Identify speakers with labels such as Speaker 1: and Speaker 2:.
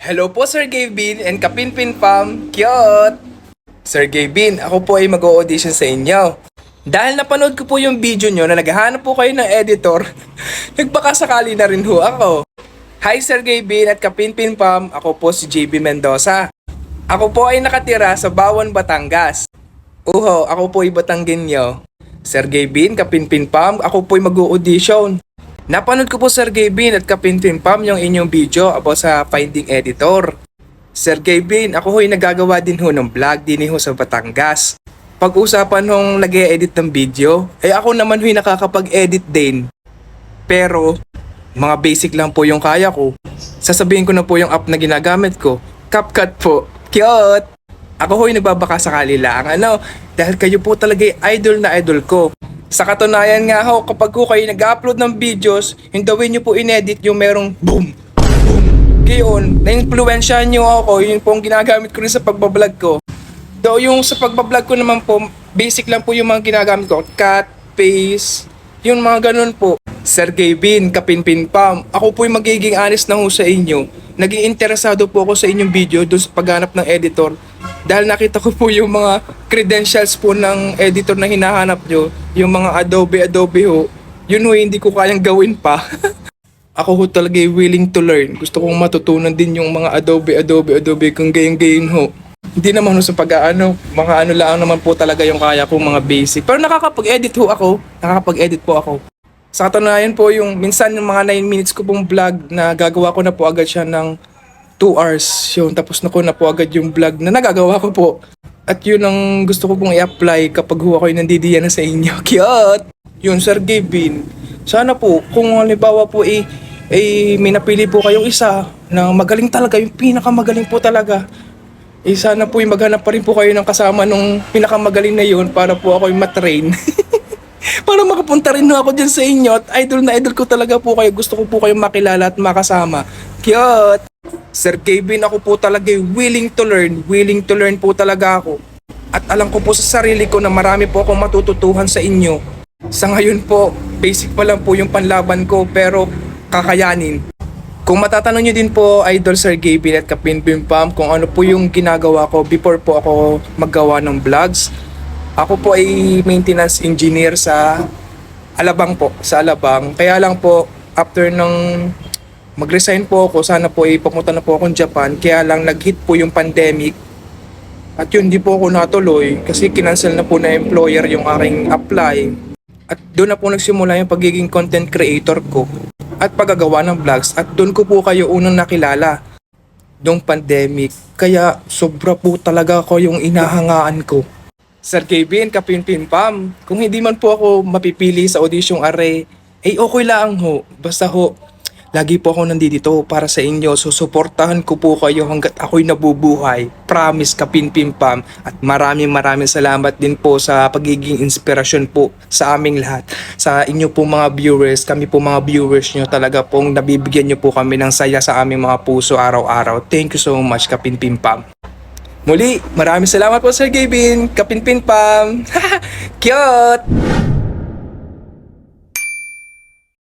Speaker 1: Hello po Sir Gavin and Kapinpin Pam, cute! Sir Gavin, ako po ay mag-audition sa inyo. Dahil napanood ko po yung video nyo na naghahanap po kayo ng editor, nagbakasakali na rin ho ako. Hi Sir Gavin at Kapinpin Pam, ako po si JB Mendoza. Ako po ay nakatira sa Bawan, Batangas. Uho, ako po ay Batanggenyo. Sir Gavin, Kapinpin Pam, ako po ay mag-audition. Napanood ko po Sir Gavin at Kapinpin Pam yung inyong video about sa finding editor. Sir Gavin, ako ho'y nagagawa din ho ng vlog din ho sa Batangas. Pag-usapan hong nag-e-edit ng video, ay ako naman ho'y nakakapag-edit din. Pero, mga basic lang po yung kaya ko. Sasabihin ko na po yung app na ginagamit ko. CapCut po. Cute! Ako ho'y nagbabaka sakali lang. Dahil kayo po talaga idol na idol ko. Sa katunayan nga ho, kapag ho kayo nag-upload ng videos, yung the way nyo po inedit yung merong boom, boom. Gayon, na-influensyahan nyo ako, yun po ang ginagamit ko rin sa pagbablog ko. Though yung sa pagbablog ko naman po, basic lang po yung mga ginagamit ko. Cut, paste, yung mga ganun po. Sir Gavin, Kapinpin Pam, ako po yung magiging honest na ho sa inyo. Naging interesado po ako sa inyong video doon sa paghanap ng editor. Dahil nakita ko po yung mga credentials po ng editor na hinahanap nyo. Yung mga Adobe ho. Yun ho, hindi ko kayang gawin pa. Ako ho talaga willing to learn. Gusto kong matutunan din yung mga Adobe kung gayon ho. Hindi naman ho sa mga lang naman po talaga yung kaya ko, mga basic. Pero nakakapag-edit ho ako. Nakakapag-edit po ako. Sa katunayan po yung minsan yung mga 9 minutes ko pong vlog na gagawa ko na po agad siya ng 2 hours. Yun, tapos na ko na po agad yung vlog na nagagawa ko po. At yun ang gusto ko pong i-apply kapag huwa ko yung nandidiyan na sa inyo. Cute! Yun, Sir Gavin. Sana po, kung halimbawa po may napili po kayong isa na magaling talaga, yung pinakamagaling po talaga. Sana po yung maghanap pa rin po kayo ng kasama nung pinakamagaling na yun para po ako yung matrain. Para makapunta rin ako dyan sa inyo at idol na idol ko talaga po kayo. Gusto ko po kayong makilala at makasama. Cute! Sir Gavin, ako po talaga willing to learn po talaga ako. At alam ko po sa sarili ko na marami po akong matututuhan sa inyo. Sa ngayon po, basic pa lang po yung panlaban ko pero kakayanin. Kung matatanong nyo din po, Idol Sir Gavin at Kapinpin Pam, kung ano po yung ginagawa ko before po ako maggawa ng vlogs. Ako po ay maintenance engineer sa Alabang po, sa Alabang. Kaya lang po, after ng mag-resign po ako, sana po papunta na po akong Japan. Kaya lang nag-hit po yung pandemic. At yun, di po ako natuloy kasi kinancel na po na employer yung aking apply. At doon na po nagsimula yung pagiging content creator ko at paggagawa ng vlogs. At doon ko po kayo unang nakilala, yung pandemic. Kaya sobra po talaga ako yung inahangaan ko. Sir Gavin, Kapinpin Pam, kung hindi man po ako mapipili sa audition array, okay lang ho. Basta ho, lagi po ako nandito para sa inyo. So, suportahan ko po kayo hanggat ako'y nabubuhay. Promise, Kapinpin Pam. At maraming salamat din po sa pagiging inspirasyon po sa aming lahat. Sa inyo po mga viewers, kami po mga viewers nyo, talaga pong nabibigyan nyo po kami ng saya sa aming mga puso araw-araw. Thank you so much, Kapinpin Pam. Muli, maraming salamat po Sir Gavin, Kapinpin Pam. Cute!